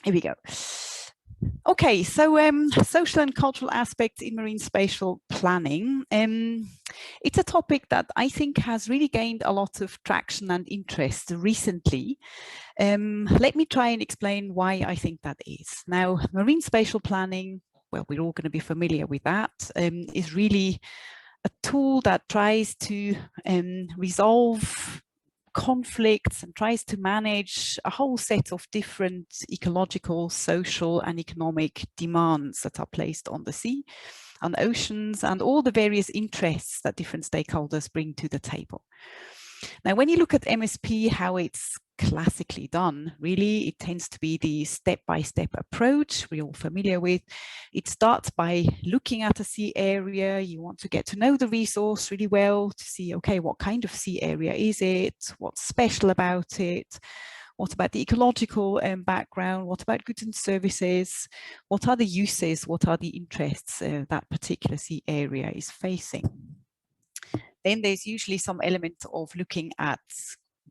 Here we go. Okay, so social and cultural aspects in marine spatial planning. It's a topic that I think has really gained a lot of traction and interest recently. Let me try and explain why I think that is. Now, marine spatial planning, well, we're all going to be familiar with that, is really a tool that tries to resolve conflicts and tries to manage a whole set of different ecological, social and economic demands that are placed on the sea, on oceans, and all the various interests that different stakeholders bring to the table. Now, when you look at MSP, how it's classically done, really, it tends to be the step-by-step approach we're all familiar with. It starts by looking at a sea area. You want to get to know the resource really well to see, okay, what kind of sea area is it? What's special about it? What about the ecological background? What about goods and services? What are the uses? What are the interests that particular sea area is facing? Then there's usually some element of looking at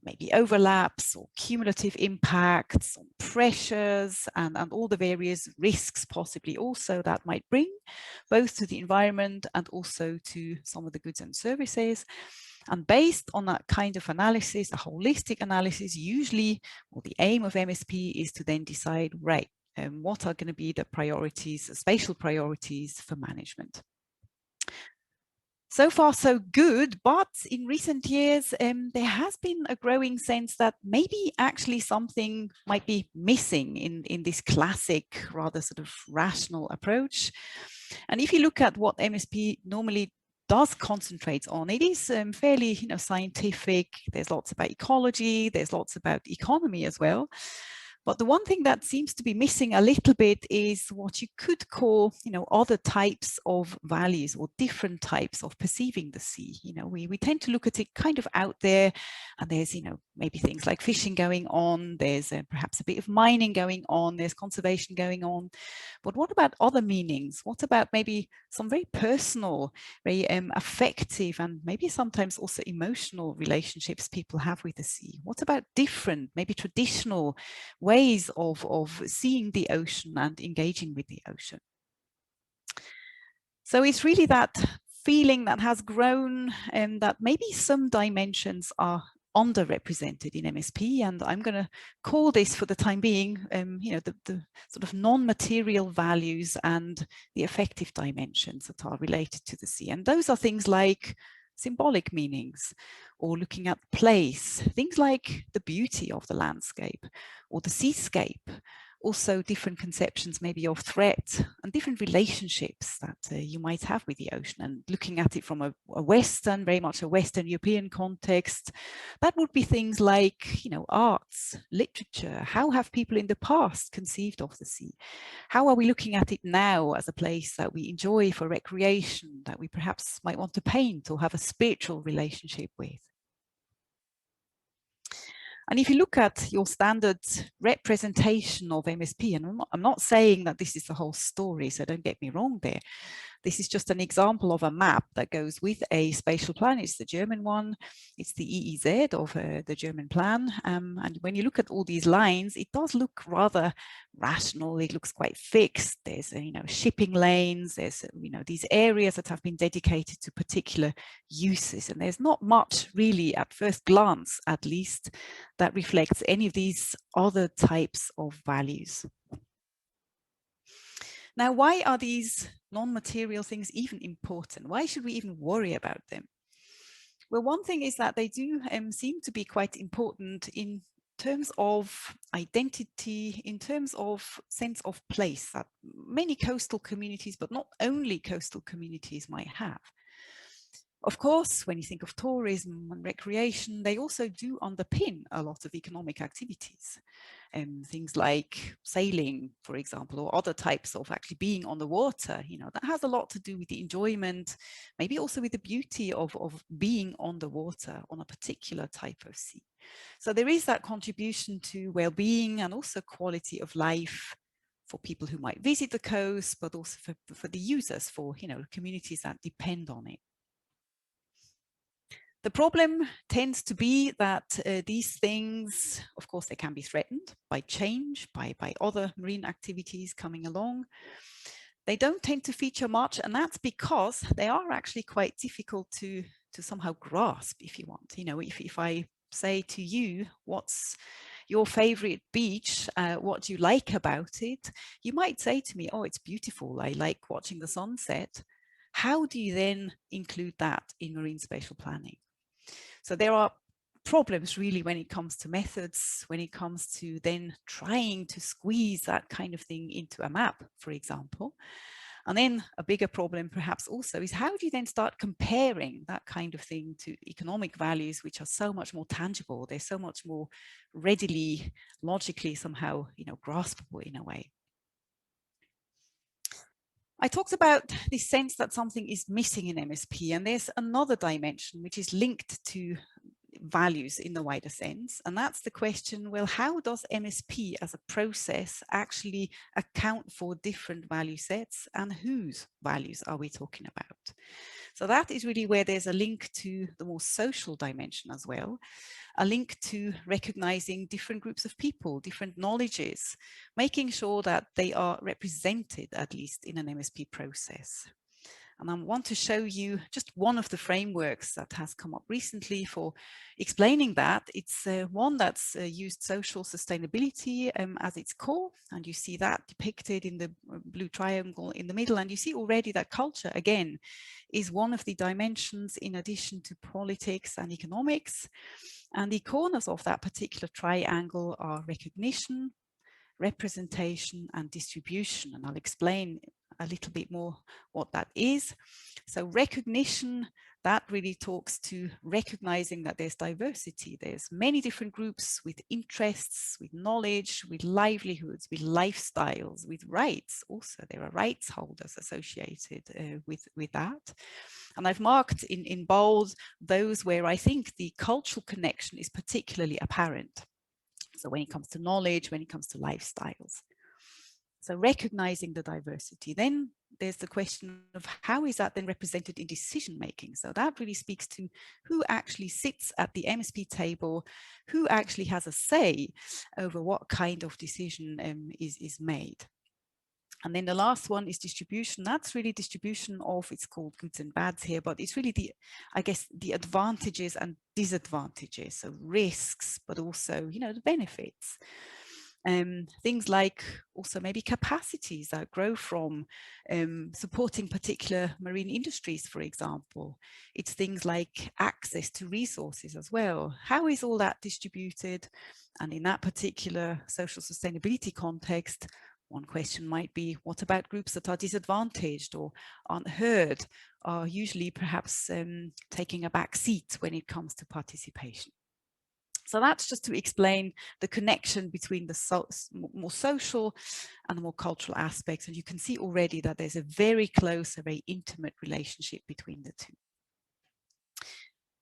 maybe overlaps or cumulative impacts on pressures and all the various risks possibly also that might bring both to the environment and also to some of the goods and services. And based on that kind of analysis, a holistic analysis, usually, well, the aim of MSP is to then decide, right, what are going to be the priorities, spatial priorities for management. So far, so good, but in recent years, there has been a growing sense that maybe actually something might be missing in this classic, rather sort of rational approach. And if you look at what MSP normally does concentrate on, it is fairly, scientific. There's lots about ecology, there's lots about economy as well. But the one thing that seems to be missing a little bit is what you could call, other types of values or different types of perceiving the sea. We tend to look at it kind of out there, and there's, maybe things like fishing going on. There's perhaps a bit of mining going on. There's conservation going on. But what about other meanings? What about maybe some very personal, very affective, and maybe sometimes also emotional relationships people have with the sea? What about different, maybe traditional ways of seeing the ocean and engaging with the ocean? So it's really that feeling that has grown and that maybe some dimensions are underrepresented in MSP, and I'm going to call this for the time being, the sort of non-material values and the affective dimensions that are related to the sea. And those are things like symbolic meanings, or looking at place, things like the beauty of the landscape or the seascape. Also different conceptions maybe of threat and different relationships that you might have with the ocean, and looking at it from a Western, very much a Western European context. That would be things like, arts, literature. How have people in the past conceived of the sea? How are we looking at it now as a place that we enjoy for recreation, that we perhaps might want to paint or have a spiritual relationship with? And if you look at your standard representation of MSP, and I'm not saying that this is the whole story, so don't get me wrong there. This is just an example of a map that goes with a spatial plan. It's the German one. It's the EEZ of the German plan. And when you look at all these lines, it does look rather rational. It looks quite fixed. There's, shipping lanes. There's, these areas that have been dedicated to particular uses. And there's not much really at first glance, at least, that reflects any of these other types of values. Now, why are these non-material things even important? Why should we even worry about them? Well, one thing is that they do seem to be quite important in terms of identity, in terms of sense of place that many coastal communities, but not only coastal communities, might have. Of course, when you think of tourism and recreation, they also do underpin a lot of economic activities. Things like sailing, for example, or other types of actually being on the water, that has a lot to do with the enjoyment, maybe also with the beauty of being on the water on a particular type of sea. So there is that contribution to well-being and also quality of life for people who might visit the coast, but also for the users, for communities that depend on it. The problem tends to be that these things, of course, they can be threatened by change, by other marine activities coming along. They don't tend to feature much, and that's because they are actually quite difficult to somehow grasp, if you want. You know, if I say to you, what's your favorite beach? What do you like about it? You might say to me, oh, it's beautiful. I like watching the sunset. How do you then include that in marine spatial planning? So there are problems really when it comes to methods, when it comes to then trying to squeeze that kind of thing into a map, for example. And then a bigger problem perhaps also is how do you then start comparing that kind of thing to economic values, which are so much more tangible, they're so much more readily, logically somehow, you know, graspable in a way. I talked about this sense that something is missing in MSP, and there's another dimension which is linked to values in the wider sense, and that's the question, well, how does MSP as a process actually account for different value sets, and whose values are we talking about? So that is really where there's a link to the more social dimension as well, a link to recognizing different groups of people, different knowledges, making sure that they are represented at least in an MSP process. And I want to show you just one of the frameworks that has come up recently for explaining that. It's one that's used social sustainability as its core. And you see that depicted in the blue triangle in the middle. And you see already that culture, again, is one of the dimensions in addition to politics and economics. And the corners of that particular triangle are recognition, representation, and distribution. And I'll explain a little bit more what that is. So recognition, that really talks to recognizing that there's diversity. There's many different groups with interests, with knowledge, with livelihoods, with lifestyles, with rights. Also, there are rights holders associated with that. And I've marked in bold those where I think the cultural connection is particularly apparent. So when it comes to knowledge, when it comes to lifestyles. So recognizing the diversity, then there's the question of how is that then represented in decision making? So that really speaks to who actually sits at the MSP table, who actually has a say over what kind of decision is made. And then the last one is distribution. That's really distribution of, it's called goods and bads here, but it's really the, I guess, the advantages and disadvantages, so risks, but also, you know, the benefits. Things like also maybe capacities that grow from supporting particular marine industries, for example. It's things like access to resources as well. How is all that distributed? And in that particular social sustainability context, one question might be, what about groups that are disadvantaged or aren't heard, are usually perhaps taking a back seat when it comes to participation? So that's just to explain the connection between the more social and the more cultural aspects. And you can see already that there's a very close, a very intimate relationship between the two.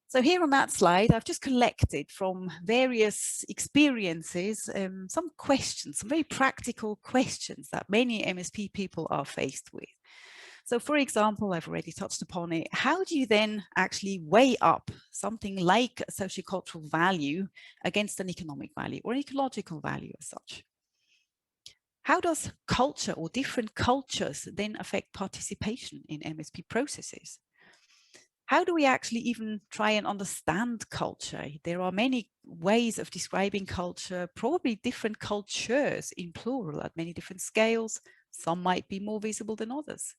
So here on that slide, I've just collected from various experiences some questions, some very practical questions that many MSP people are faced with. So for example, I've already touched upon it. How do you then actually weigh up something like a sociocultural value against an economic value or an ecological value as such? How does culture or different cultures then affect participation in MSP processes? How do we actually even try and understand culture? There are many ways of describing culture, probably different cultures in plural at many different scales. Some might be more visible than others.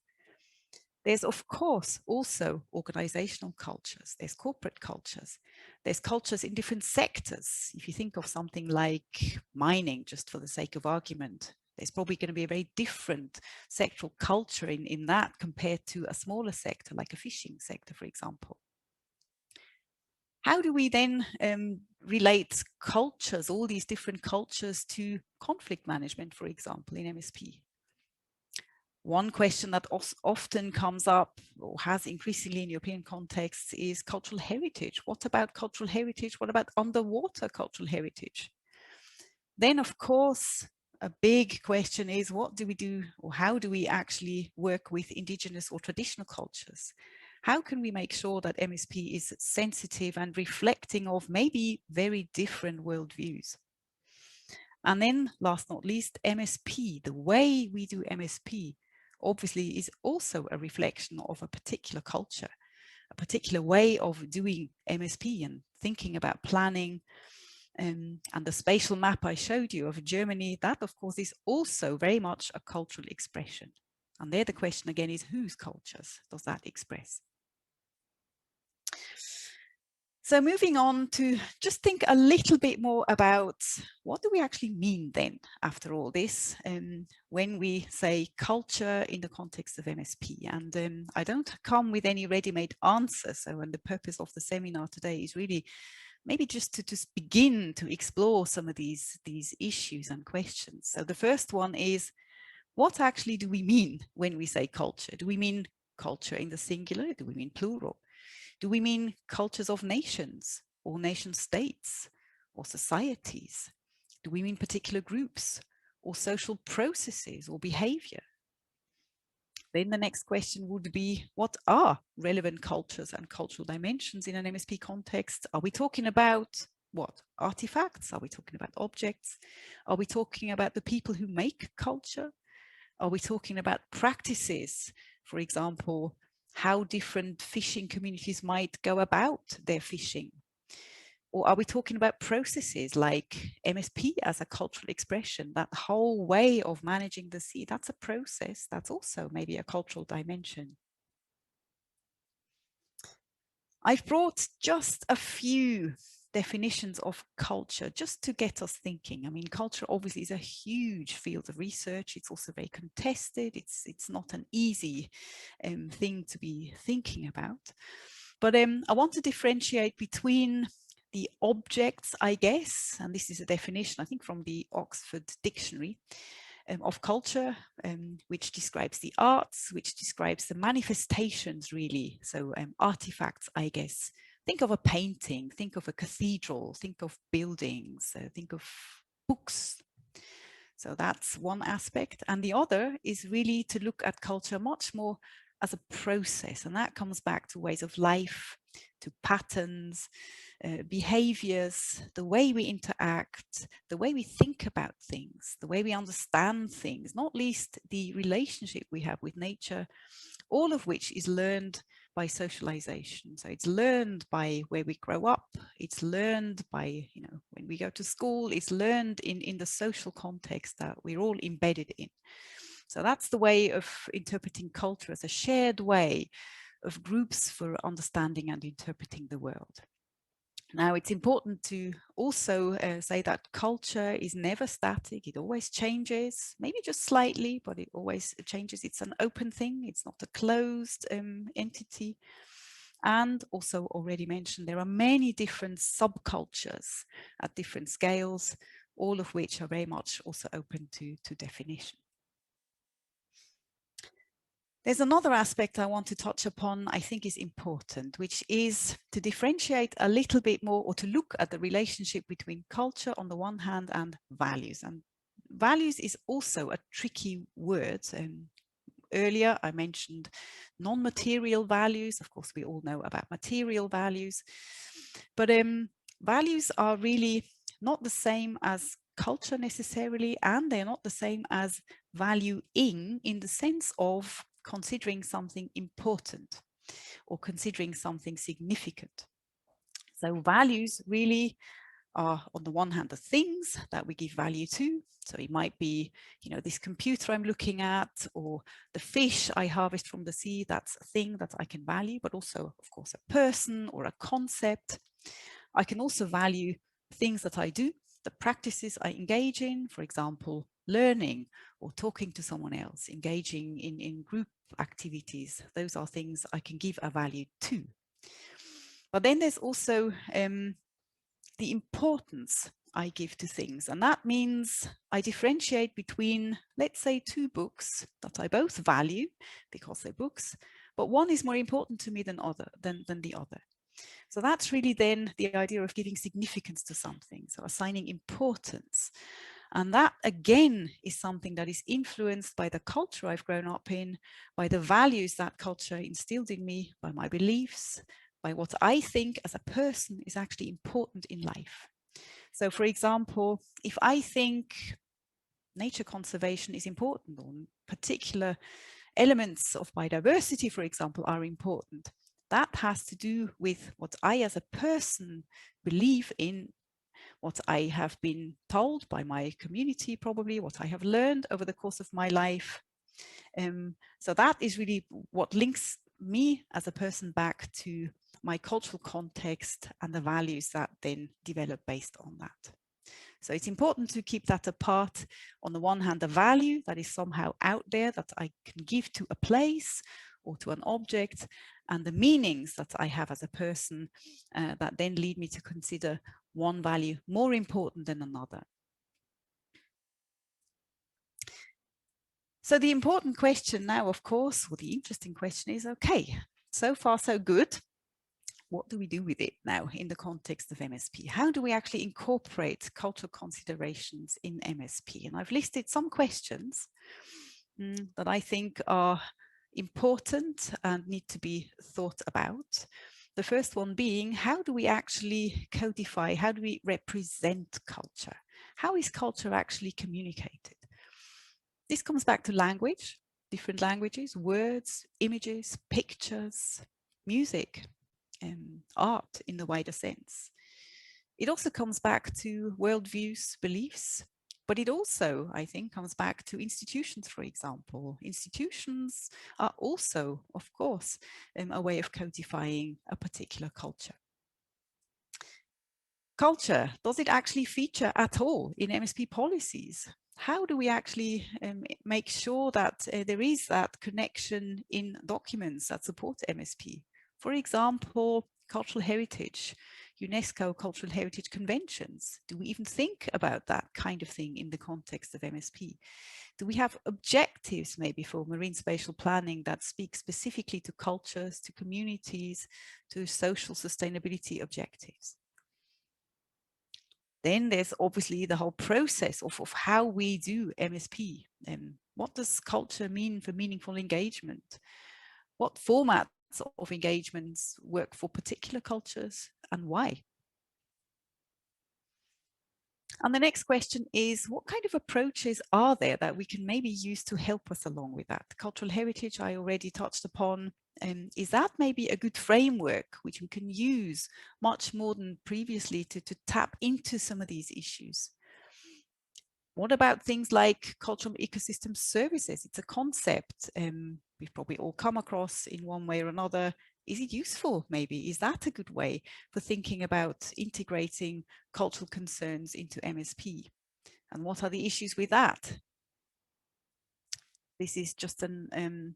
There's, of course, also organizational cultures. There's corporate cultures. There's cultures in different sectors. If you think of something like mining, just for the sake of argument, there's probably going to be a very different sectoral culture in that compared to a smaller sector, like a fishing sector, for example. How do we then relate cultures, all these different cultures, to conflict management, for example, in MSP? One question that often comes up or has increasingly in European contexts is cultural heritage. What about cultural heritage? What about underwater cultural heritage? Then, of course, a big question is, what do we do, or how do we actually work with indigenous or traditional cultures? how can we make sure that MSP is sensitive and reflecting of maybe very different worldviews? And then last not least, MSP, the way we do MSP obviously is also a reflection of a particular culture, a particular way of doing MSP and thinking about planning. And the spatial map I showed you of Germany, that of course is also very much a cultural expression. And there the question again is, whose cultures does that express? So moving on to just think a little bit more about what do we actually mean then after all this when we say culture in the context of MSP. And I don't come with any ready-made answers. So and the purpose of the seminar today is really maybe just to begin to explore some of these issues and questions. So the first one is, what actually do we mean when we say culture? Do we mean culture in the singular? Do we mean plural? Do we mean cultures of nations or nation states or societies? Do we mean particular groups or social processes or behavior? Then the next question would be, what are relevant cultures and cultural dimensions in an MSP context? Are we talking about what? Artifacts? Are we talking about objects? Are we talking about the people who make culture? Are we talking about practices? For example, how different fishing communities might go about their fishing? Or are we talking about processes like MSP as a cultural expression? That whole way of managing the sea, that's a process. That's also maybe a cultural dimension. I've brought just a few definitions of culture just to get us thinking. I mean, culture obviously is a huge field of research. It's also very contested. It's not an easy thing to be thinking about. But I want to differentiate between the objects, I guess, and this is a definition, I think, from the Oxford Dictionary of culture, which describes the arts, which describes the manifestations, really. So artifacts, I guess. Think of a painting, think of a cathedral, think of buildings, think of books. So that's one aspect. And the other is really to look at culture much more as a process. And that comes back to ways of life, to patterns, behaviors, the way we interact, the way we think about things, the way we understand things, not least the relationship we have with nature, all of which is learned by socialization. So it's learned by where we grow up, it's learned by, when we go to school, it's learned in the social context that we're all embedded in. So that's the way of interpreting culture as a shared way of groups for understanding and interpreting the world. Now, it's important to also say that culture is never static. It always changes, maybe just slightly, but it always changes. It's an open thing. It's not a closed entity. And also already mentioned, there are many different subcultures at different scales, all of which are very much also open to definition. There's another aspect I want to touch upon, I think is important, which is to differentiate a little bit more, or to look at the relationship between culture on the one hand and values. And values is also a tricky word. Earlier I mentioned non-material values. Of course, we all know about material values, but values are really not the same as culture necessarily, and they're not the same as valuing in the sense of considering something important or considering something significant. So values really are, on the one hand, the things that we give value to. So it might be, this computer I'm looking at, or the fish I harvest from the sea. That's a thing that I can value, but also, of course, a person or a concept. I can also value things that I do, the practices I engage in, for example, learning or talking to someone else, engaging in group activities. Those are things I can give a value to. But then there's also the importance I give to things. And that means I differentiate between, let's say, two books that I both value because they're books, but one is more important to me than the other. So that's really then the idea of giving significance to something, so assigning importance. And that again is something that is influenced by the culture I've grown up in, by the values that culture instilled in me, by my beliefs, by what I think as a person is actually important in life. So for example, if I think nature conservation is important, or particular elements of biodiversity, for example, are important, that has to do with what I as a person believe in, what I have been told by my community, probably what I have learned over the course of my life. So that is really what links me as a person back to my cultural context and the values that then develop based on that. So it's important to keep that apart. On the one hand, the value that is somehow out there that I can give to a place or to an object, and the meanings that I have as a person that then lead me to consider one value more important than another. So the important question now, of course, or the interesting question is, okay, so far so good. What do we do with it now in the context of MSP? How do we actually incorporate cultural considerations in MSP? And I've listed some questions that I think are important and need to be thought about. The first one being, how do we actually codify, how do we represent culture? How is culture actually communicated? This comes back to language, different languages, words, images, pictures, music, art in the wider sense. It also comes back to worldviews, beliefs, but it also, I think, comes back to institutions, for example. Institutions are also, of course, a way of codifying a particular culture. Culture, does it actually feature at all in MSP policies? How do we actually make sure that there is that connection in documents that support MSP? For example, cultural heritage, UNESCO cultural heritage conventions. Do we even think about that kind of thing in the context of MSP? Do we have objectives maybe for marine spatial planning that speak specifically to cultures, to communities, to social sustainability objectives? Then there's obviously the whole process of how we do MSP. What does culture mean for meaningful engagement? What formats of engagements work for particular cultures and why? And the next question is, what kind of approaches are there that we can maybe use to help us along with that? Cultural heritage, I already touched upon. Is that maybe a good framework which we can use much more than previously to tap into some of these issues? What about things like cultural ecosystem services? It's a concept we've probably all come across in one way or another. Is it useful maybe? Is that a good way for thinking about integrating cultural concerns into MSP? And what are the issues with that? This is just an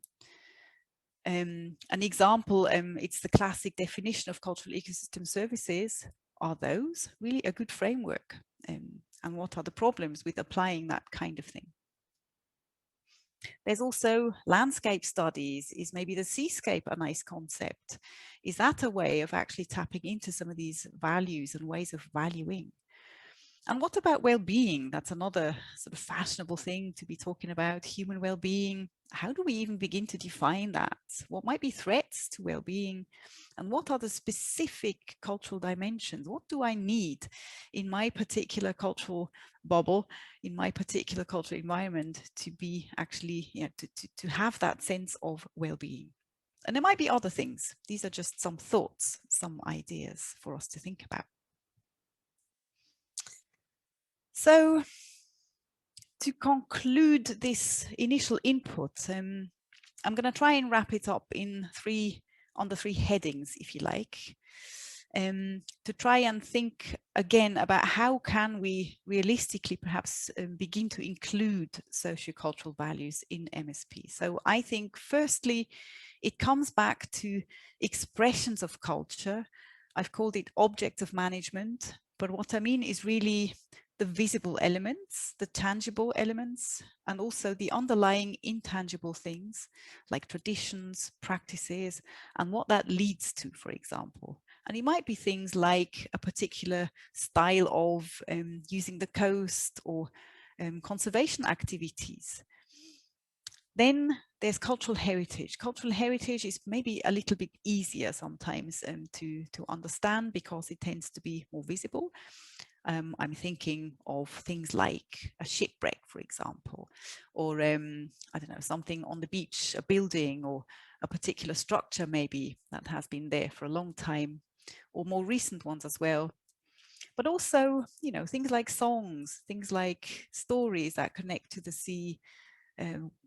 example. It's the classic definition of cultural ecosystem services. Are those really a good framework? And what are the problems with applying that kind of thing? There's also landscape studies. Is maybe the seascape a nice concept? Is that a way of actually tapping into some of these values and ways of valuing? And what about well-being? That's another sort of fashionable thing to be talking about, human well-being. How do we even begin to define that? What might be threats to well-being? And what are the specific cultural dimensions? What do I need in my particular cultural bubble, in my particular cultural environment to be actually, to have that sense of well-being? And there might be other things. These are just some thoughts, some ideas for us to think about. So to conclude this initial input, I'm going to try and wrap it up in under three headings, if you like, to try and think again about how can we realistically perhaps begin to include sociocultural values in MSP. So I think firstly, it comes back to expressions of culture. I've called it object of management, but what I mean is really the visible elements, the tangible elements, and also the underlying intangible things like traditions, practices, and what that leads to, for example. And it might be things like a particular style of using the coast, or conservation activities. Then there's cultural heritage. Cultural heritage is maybe a little bit easier sometimes to understand because it tends to be more visible. I'm thinking of things like a shipwreck, for example, or I don't know, something on the beach, a building or a particular structure maybe that has been there for a long time, or more recent ones as well. But also, you know, things like songs, things like stories that connect to the sea,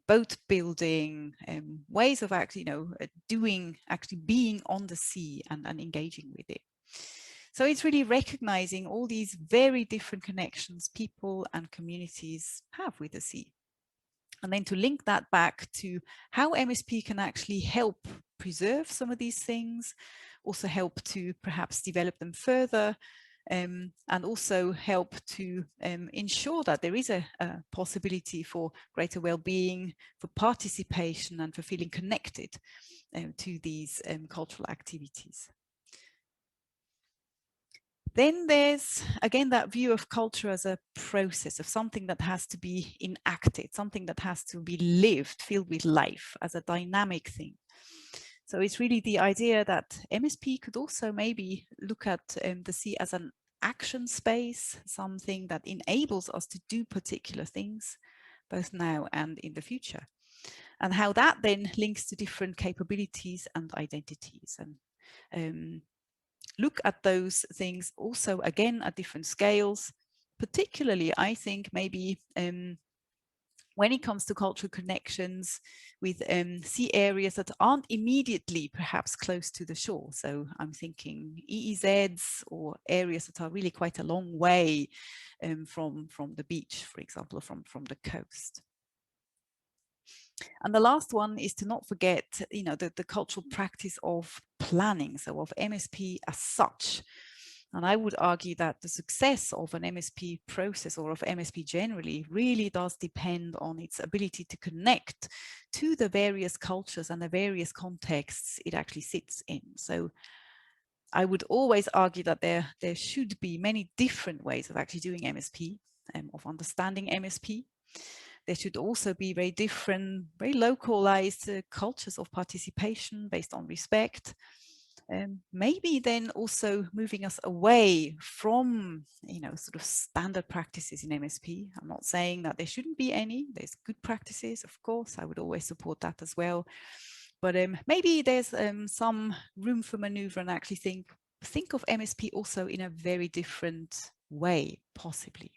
boat building, ways of actually, actually being on the sea and engaging with it. So it's really recognizing all these very different connections people and communities have with the sea. And then to link that back to how MSP can actually help preserve some of these things, also help to perhaps develop them further, and also help to ensure that there is a possibility for greater well-being, for participation, and for feeling connected to these cultural activities. Then there's, again, that view of culture as a process of something that has to be enacted, something that has to be lived, filled with life, as a dynamic thing. So it's really the idea that MSP could also maybe look at the sea as an action space, something that enables us to do particular things, both now and in the future. And how that then links to different capabilities and identities. And look at those things also again at different scales, particularly I think maybe when it comes to cultural connections with sea areas that aren't immediately perhaps close to the shore. So I'm thinking EEZs or areas that are really quite a long way from the beach, for example, or from the coast. And the last one is to not forget, the cultural practice of planning, so of MSP as such. And I would argue that the success of an MSP process or of MSP generally really does depend on its ability to connect to the various cultures and the various contexts it actually sits in. So I would always argue that there should be many different ways of actually doing MSP, of understanding MSP. There should also be very different, very localized cultures of participation based on respect. Maybe then also moving us away from, sort of standard practices in MSP. I'm not saying that there shouldn't be any. There's good practices, of course. I would always support that as well. But maybe there's some room for maneuver and actually think of MSP also in a very different way, possibly.